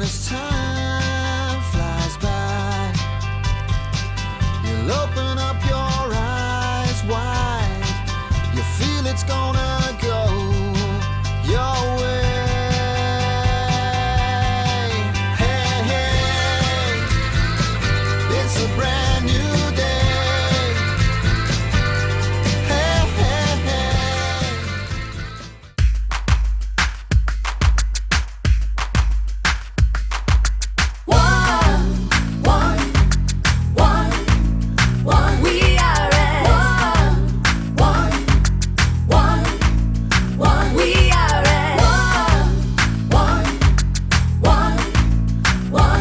as time flies by, you'll open up your eyes wide. You feel it's gonna go your way. Hey, hey, it's a brand new day. Hey, hey, hey. We are at we are at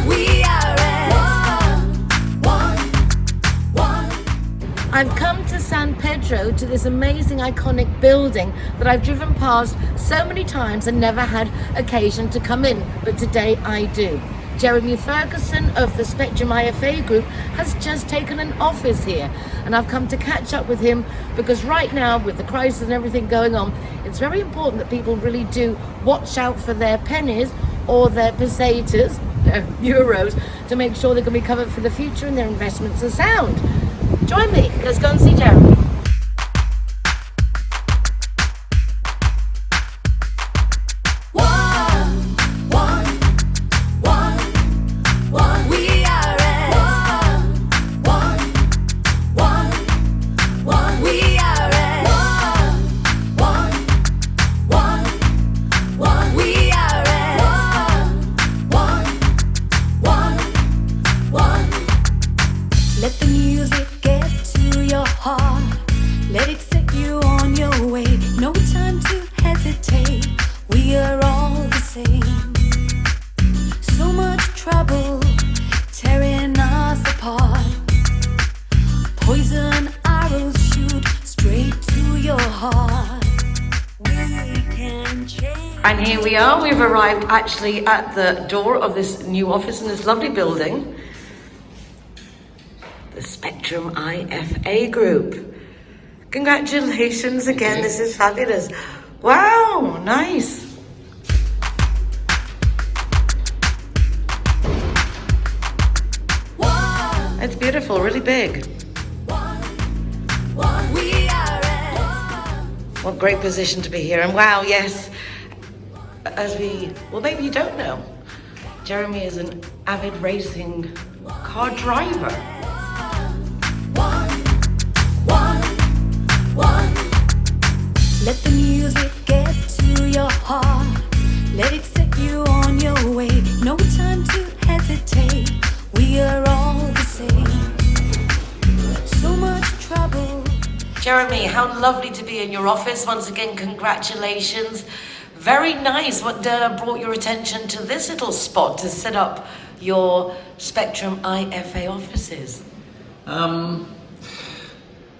we are at I've come to San Pedro, to this amazing iconic building that I've driven past so many times and never had occasion to come in, but today I do. Jeremy Ferguson of the Spectrum IFA group has just taken an office here, and I've come to catch up with him because right now, with the crisis and everything going on, it's very important that people really do watch out for their pennies or their pesetas, their euros, to make sure they can be covered for the future and their investments are sound. Join me, let's go and see Jeremy. Let the music get to your heart. Let it set you on your way. No time to hesitate. We are all the same. So much trouble tearing us apart. Poison arrows shoot straight to your heart. We can change. And here we are, we've arrived actually at the door of this new office in this lovely building. The Spectrum IFA group. Congratulations again, this is fabulous. Wow, nice. It's beautiful, really big. What great position to be here. And wow, yes, well, maybe you don't know, Jeremy is an avid racing car driver. Let the music get to your heart. Let it set you on your way. No time to hesitate. We are all the same. So much trouble. Jeremy, how lovely to be in your office. Once again, congratulations. Very nice. What brought your attention to this little spot to set up your Spectrum IFA offices?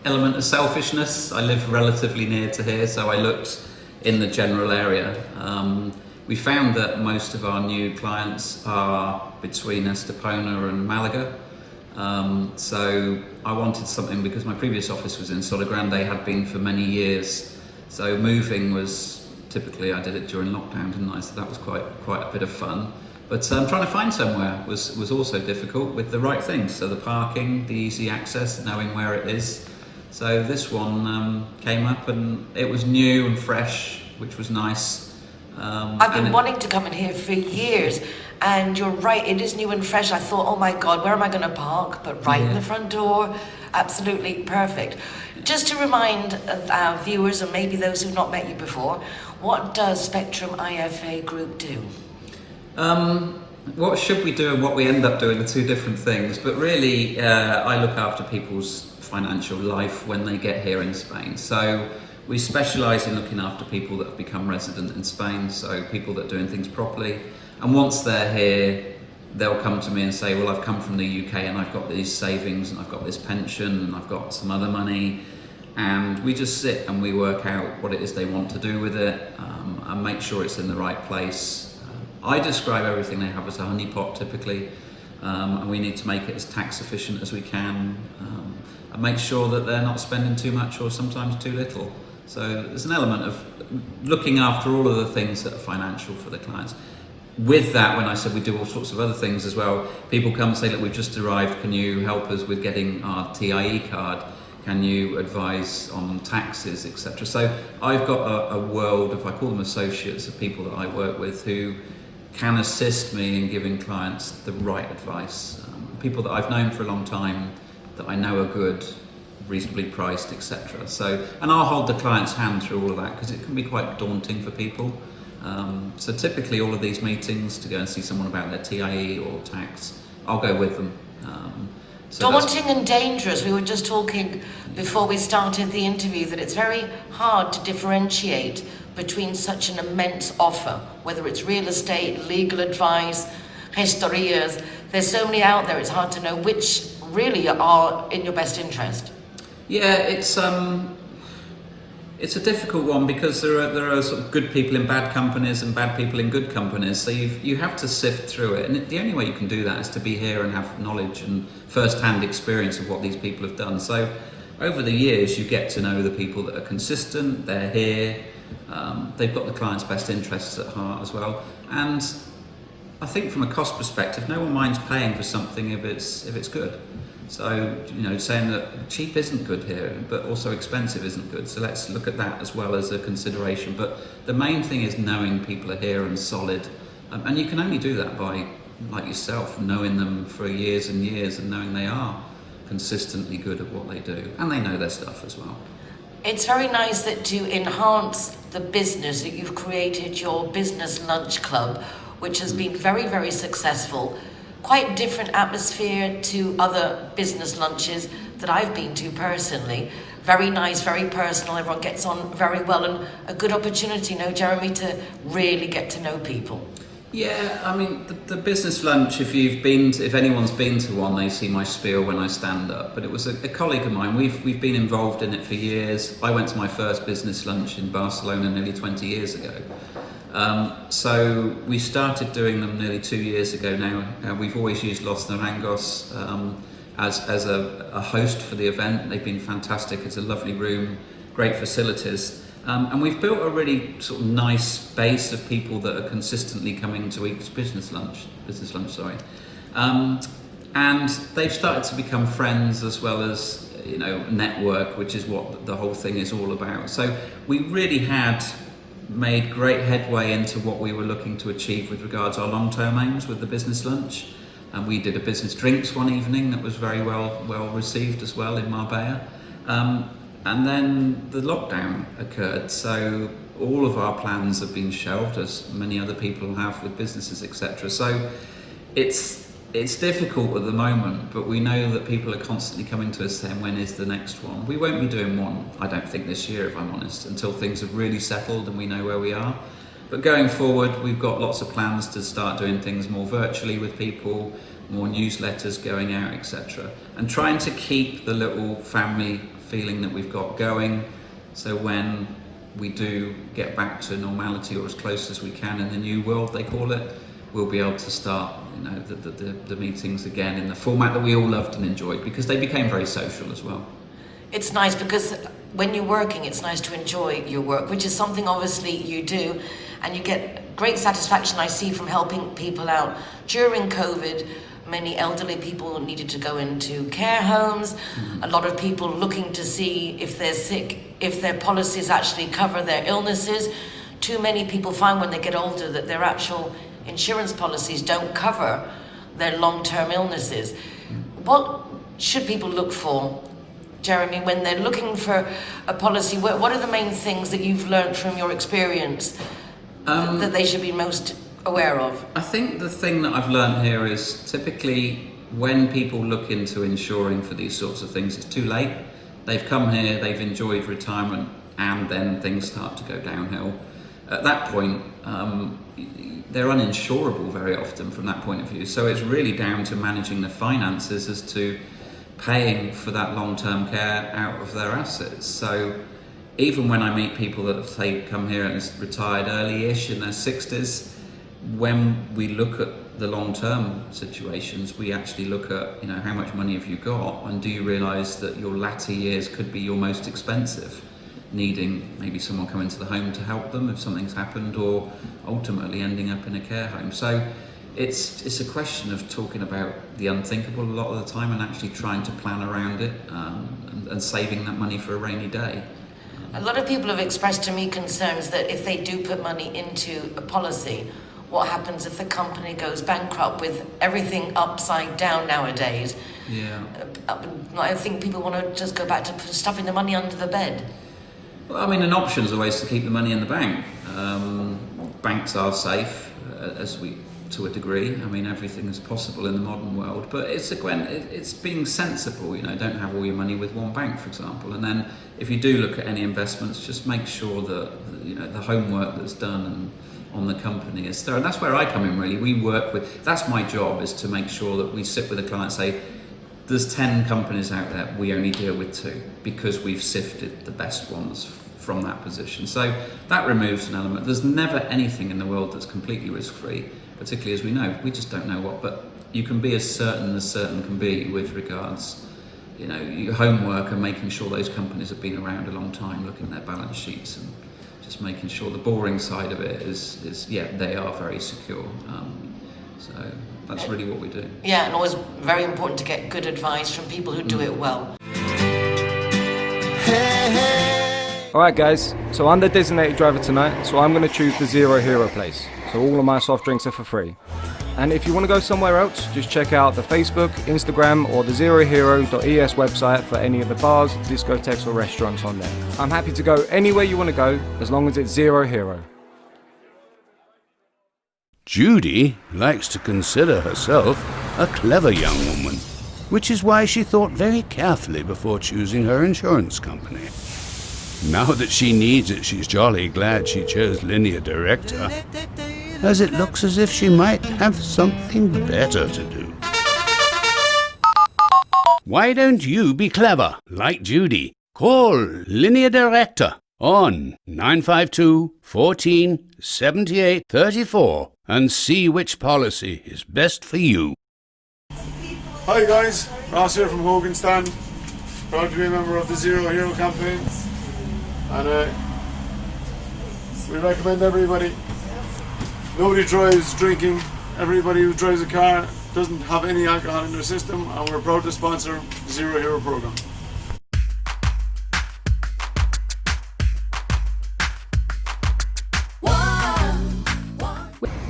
Element of selfishness. I live relatively near to here, so I looked in the general area. We found that most of our new clients are between Estepona and Malaga. So I wanted something, because my previous office was in Sola Grande, had been for many years. So moving was, typically I did it during lockdown, didn't I? So that was quite a bit of fun. But trying to find somewhere was also difficult with the right things. So the parking, the easy access, knowing where it is. So this one came up and it was new and fresh, which was nice. I've been wanting to come in here for years, and you're right, it is new and fresh. I thought, oh my God, where am I going to park? But right in the front door, absolutely perfect. Just to remind our viewers, and maybe those who've not met you before, what does Spectrum IFA Group do? What should we do and what we end up doing are two different things, but really I look after people's financial life when they get here in Spain. So we specialise in looking after people that have become resident in Spain, so people that are doing things properly. And once they're here, they'll come to me and say, well, I've come from the UK and I've got these savings and I've got this pension and I've got some other money. And we just sit and we work out what it is they want to do with it and make sure it's in the right place. I describe everything they have as a honeypot typically, and we need to make it as tax efficient as we can and make sure that they're not spending too much or sometimes too little. So there's an element of looking after all of the things that are financial for the clients. with that, when I said we do all sorts of other things as well, people come and say, look, we've just arrived, can you help us with getting our TIE card? Can you advise on taxes, etc.? So I've got a world of, I call them associates, of people that I work with who can assist me in giving clients the right advice. People that I've known for a long time, that I know are good, reasonably priced, etc. So, and I'll hold the client's hand through all of that, because it can be quite daunting for people. So typically all of these meetings to go and see someone about their TIE or tax, I'll go with them. So Daunting and dangerous. We were just talking before we started the interview that it's very hard to differentiate between such an immense offer, whether it's real estate, legal advice, historias. There's so many out there, it's hard to know which really are in your best interest. Yeah, it's a difficult one, because there are sort of good people in bad companies and bad people in good companies. So you have to sift through it, and the only way you can do that is to be here and have knowledge and first-hand experience of what these people have done. So over the years, you get to know the people that are consistent. They're here. They've got the client's best interests at heart as well. And I think from a cost perspective, no one minds paying for something if it's good. So, saying that cheap isn't good here, but also expensive isn't good. So let's look at that as well as a consideration. But the main thing is knowing people are here and solid. And you can only do that by, like yourself, knowing them for years and years and knowing they are consistently good at what they do. And they know their stuff as well. It's very nice that to enhance the business that you've created your business lunch club, which has been very, very successful. Quite different atmosphere to other business lunches that I've been to personally. Very nice, very personal, everyone gets on very well, and a good opportunity, Jeremy, to really get to know people. Yeah, I mean, the business lunch, if anyone's been to one, they see my spiel when I stand up. But it was a colleague of mine, we've been involved in it for years. I went to my first business lunch in Barcelona nearly 20 years ago. So we started doing them nearly 2 years ago now. We've always used Los Narangos as a host for the event. They've been fantastic. It's a lovely room, great facilities. And we've built a really sort of nice base of people that are consistently coming to each business lunch. And they've started to become friends as well as, network, which is what the whole thing is all about. So we really had made great headway into what we were looking to achieve with regards to our long-term aims with the business lunch. And we did a business drinks one evening that was very well received as well in Marbella. And then the lockdown occurred, so all of our plans have been shelved, as many other people have with businesses, etc. So it's difficult at the moment, but we know that people are constantly coming to us saying, when is the next one? We won't be doing one, I don't think, this year, if I'm honest, until things have really settled and we know where we are. But going forward, we've got lots of plans to start doing things more virtually with people, more newsletters going out, etc. And trying to keep the little family feeling that we've got going, so when we do get back to normality, or as close as we can in the new world, they call it, we'll be able to start the meetings again in the format that we all loved and enjoyed, because they became very social as well. It's nice because when you're working, it's nice to enjoy your work, which is something obviously you do, and you get great satisfaction, I see, from helping people out. During COVID, many elderly people needed to go into care homes. A lot of people looking to see if they're sick, if their policies actually cover their illnesses. Too many people find when they get older that their actual insurance policies don't cover their long-term illnesses. What should people look for, Jeremy, when they're looking for a policy? What are the main things that you've learned from your experience that they should be most aware of? I think the thing that I've learned here is typically when people look into insuring for these sorts of things, it's too late. They've come here, they've enjoyed retirement, and then things start to go downhill. At that point, they're uninsurable very often from that point of view. So it's really down to managing the finances as to paying for that long-term care out of their assets. So even when I meet people that have, say, come here and retired early-ish in their 60s, when we look at the long-term situations, we actually look at, how much money have you got, and do you realise that your latter years could be your most expensive? needing maybe someone coming to the home to help them if something's happened, or ultimately ending up in a care home. So it's a question of talking about the unthinkable a lot of the time and actually trying to plan around it, and saving that money for a rainy day. A lot of people have expressed to me concerns that if they do put money into a policy, what happens if the company goes bankrupt with everything upside down nowadays? Yeah. I think people want to just go back to stuffing the money under the bed. Well, I mean, an option is always to keep the money in the bank. Banks are safe, to a degree. I mean, everything is possible in the modern world, but it's being sensible. Don't have all your money with one bank, for example. And then, if you do look at any investments, just make sure that the homework that's done on the company is there. And that's where I come in. Really, that's my job, is to make sure that we sit with a client and say, there's 10 companies out there, we only deal with 2 because we've sifted the best ones from that position. So that removes an element. There's never anything in the world that's completely risk-free, particularly as we know. We just don't know what, but you can be as certain can be with regards, your homework and making sure those companies have been around a long time, looking at their balance sheets and just making sure the boring side of it is they are very secure. So that's really what we do. Yeah, and always very important to get good advice from people who do it well. Alright guys, so I'm the designated driver tonight, so I'm going to choose the ZeroHero place. So all of my soft drinks are for free. And if you want to go somewhere else, just check out the Facebook, Instagram or the ZeroHero.es website for any of the bars, discotheques or restaurants on there. I'm happy to go anywhere you want to go, as long as it's ZeroHero. Judy likes to consider herself a clever young woman, which is why she thought very carefully before choosing her insurance company. Now that she needs it, she's jolly glad she chose Linear Director, as it looks as if she might have something better to do. Why don't you be clever, like Judy? Call Linear Director on 952 14 78 34 and see which policy is best for you. Hi guys, Ross here from Hogan Stand. Proud to be a member of the ZeroHero campaign. And we recommend everybody. Nobody drives drinking. Everybody who drives a car doesn't have any alcohol in their system, and we're proud to sponsor the ZeroHero program.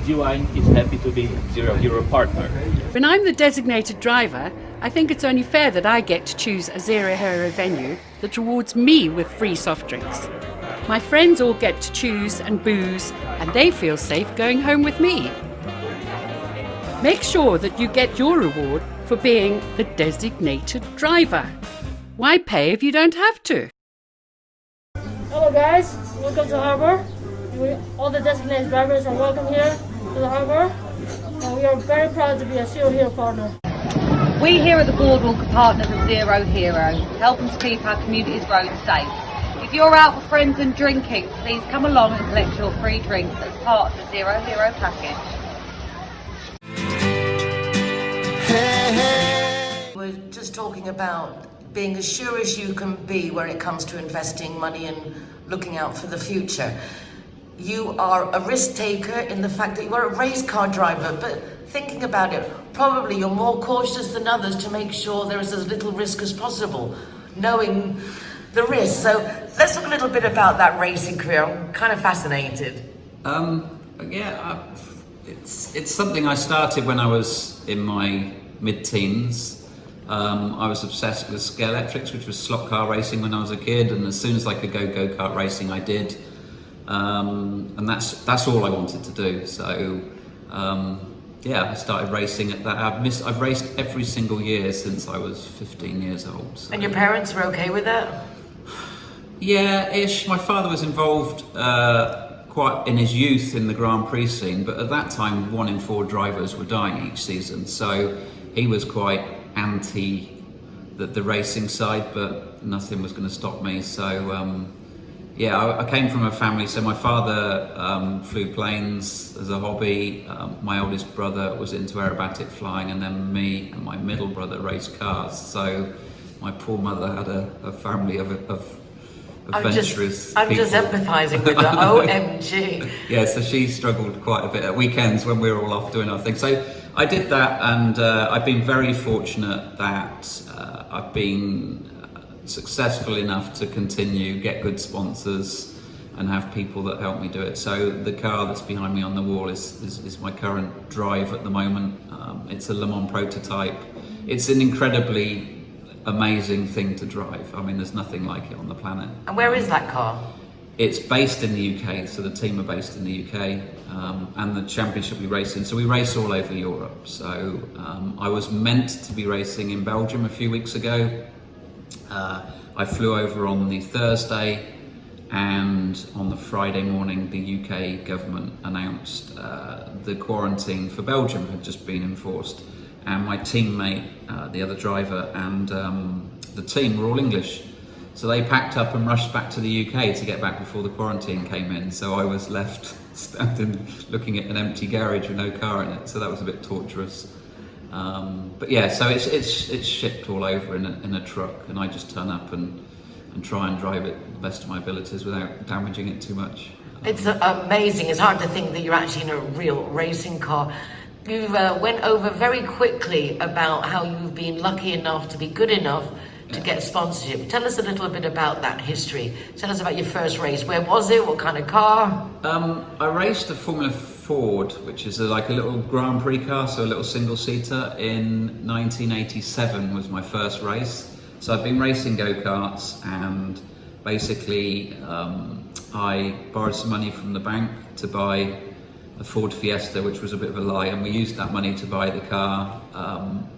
Divine is happy to be ZeroHero partner. When I'm the designated driver, I think it's only fair that I get to choose a ZeroHero venue that rewards me with free soft drinks. My friends all get to choose and booze, and they feel safe going home with me. Make sure that you get your reward for being the designated driver. Why pay if you don't have to? Hello guys, welcome to Harbour. All the designated drivers are welcome here to the Harbour, and we are very proud to be a ZeroHero partner. We here at the Boardwalk are partners of ZeroHero, helping to keep our community's roads safe. If you're out with friends and drinking, please come along and collect your free drinks as part of the ZeroHero package. We're just talking about being as sure as you can be when it comes to investing money and looking out for the future. You are a risk taker in the fact that you are a race car driver, but thinking about it, probably you're more cautious than others to make sure there is as little risk as possible, knowing the risk. So let's talk a little bit about that racing career. I'm kind of fascinated. It's something I started when I was in my mid-teens. I was obsessed with scale electrics, which was slot car racing when I was a kid, and as soon as I could go-kart racing, I did. And that's all I wanted to do. So I started racing at that. I've raced every single year since I was 15 years old. So. And your parents were okay with that? Yeah, ish. My father was involved quite in his youth in the Grand Prix scene, but at that time 1 in 4 drivers were dying each season, so he was quite anti the racing side, but nothing was going to stop me. So I came from a family. So my father flew planes as a hobby. My oldest brother was into aerobatic flying, and then me and my middle brother raced cars. So my poor mother had a family of adventurous I'm just people. empathising with her. OMG. Yeah, so she struggled quite a bit at weekends when we were all off doing our thing. So I did that, and I've been very fortunate that I've been successful enough to continue, get good sponsors, and have people that help me do it. So the car that's behind me on the wall is my current drive at the moment. It's a Le Mans prototype. It's an incredibly amazing thing to drive. I mean, there's nothing like it on the planet. And where is that car? It's based in the UK, so the team are based in the UK, and the championship we race in. So we race all over Europe. So I was meant to be racing in Belgium a few weeks ago. I flew over on the Thursday, and on the Friday morning, the UK government announced the quarantine for Belgium had just been enforced. And my teammate, the other driver, and the team were all English. So they packed up and rushed back to the UK to get back before the quarantine came in. So I was left standing looking at an empty garage with no car in it. So that was a bit torturous. But yeah, so it's shipped all over in a truck, and I just turn up and try and drive it to the best of my abilities without damaging it too much. It's amazing. It's hard to think that you're actually in a real racing car. You went over very quickly about how you've been lucky enough to be good enough to get sponsorship. Tell us a little bit about that history. Tell us about your first race. Where was it? What kind of car? I raced a Formula Ford, which is like a little Grand Prix car, so a little single-seater. In 1987 was my first race. So I've been racing go-karts, and basically I borrowed some money from the bank to buy a Ford Fiesta, which was a bit of a lie, and we used that money to buy the car.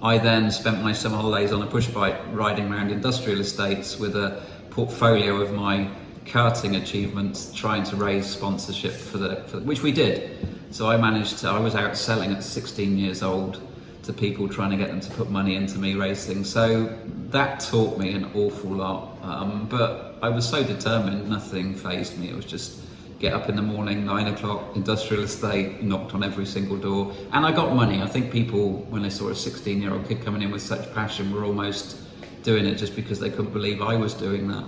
I then spent my summer holidays on a push bike riding around industrial estates with a portfolio of my karting achievements, trying to raise sponsorship for which we did. So I was out selling at 16 years old to people, trying to get them to put money into me racing. So that taught me an awful lot, but I was so determined, nothing fazed me. It was just get up in the morning, 9 o'clock, industrial estate, knocked on every single door. And I got money. I think people, when they saw a 16-year-old kid coming in with such passion, were almost doing it just because they couldn't believe I was doing that.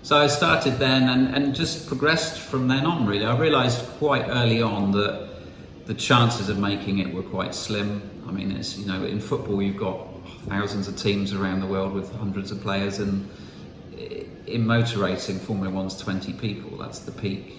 So I started then and just progressed from then on, really. I realised quite early on that the chances of making it were quite slim. I mean, it's, you know, in football you've got thousands of teams around the world with hundreds of players, and in motor racing, Formula One's 20 people, that's the peak.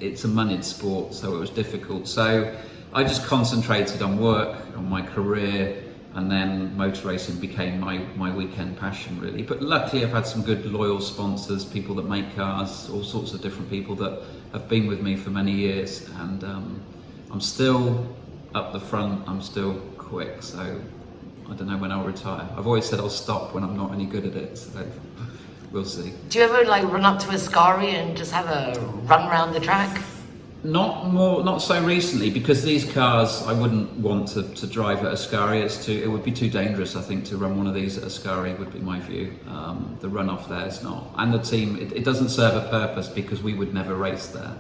It's a moneyed sport, so it was difficult. So I just concentrated on work, on my career, and then motor racing became my weekend passion, really. But luckily I've had some good loyal sponsors, people that make cars, all sorts of different people that have been with me for many years, and I'm still up the front, I'm still quick, so I don't know when I'll retire. I've always said I'll stop when I'm not any good at it, so we'll see. Do you ever like run up to a Ascari and just have a run around the track? Not so recently, because these cars I wouldn't want to drive at Ascari. It would be too dangerous, I think, to run one of these at Ascari, would be my view. The runoff there is not, and the team, it doesn't serve a purpose because we would never race there.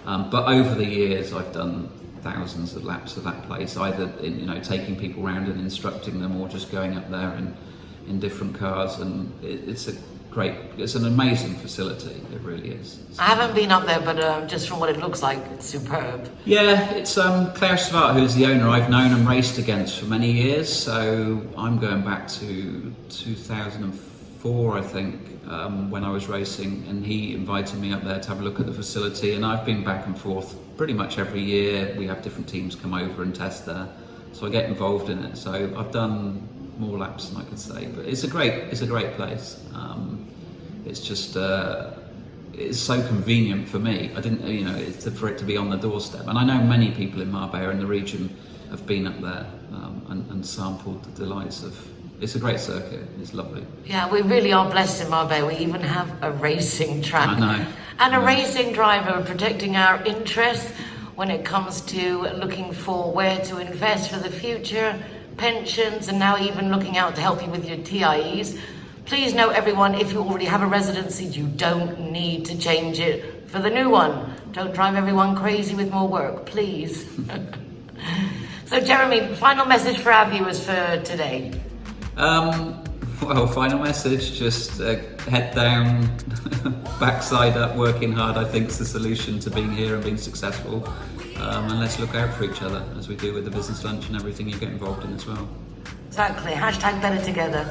But over the years I've done thousands of laps of that place, either taking people around and instructing them, or just going up there in different cars, and it's an amazing facility, it really is. I haven't been up there, but just from what it looks like, it's superb. Yeah, it's Claire Svart, who's the owner, I've known and raced against for many years, so I'm going back to 2004, I think, when I was racing, and he invited me up there to have a look at the facility, and I've been back and forth pretty much every year. We have different teams come over and test there, so I get involved in it. So I've done more laps than I could say, but it's a great place. It's just it's so convenient for me. I didn't, for it to be on the doorstep, and I know many people in Marbella and the region have been up there and sampled the delights of. It's a great circuit. It's lovely. Yeah, we really are blessed in Marbella. We even have a racing track. I know. And a racing driver protecting our interests when it comes to looking for where to invest for the future, pensions, and now even looking out to help you with your TIEs. Please note, everyone, if you already have a residency, you don't need to change it for the new one. Don't drive everyone crazy with more work, please. So, Jeremy, final message for our viewers for today. Well, final message, just head down, backside up, working hard, I think is the solution to being here and being successful. And let's look out for each other, as we do with the business lunch and everything you get involved in as well. Exactly. Hashtag better together.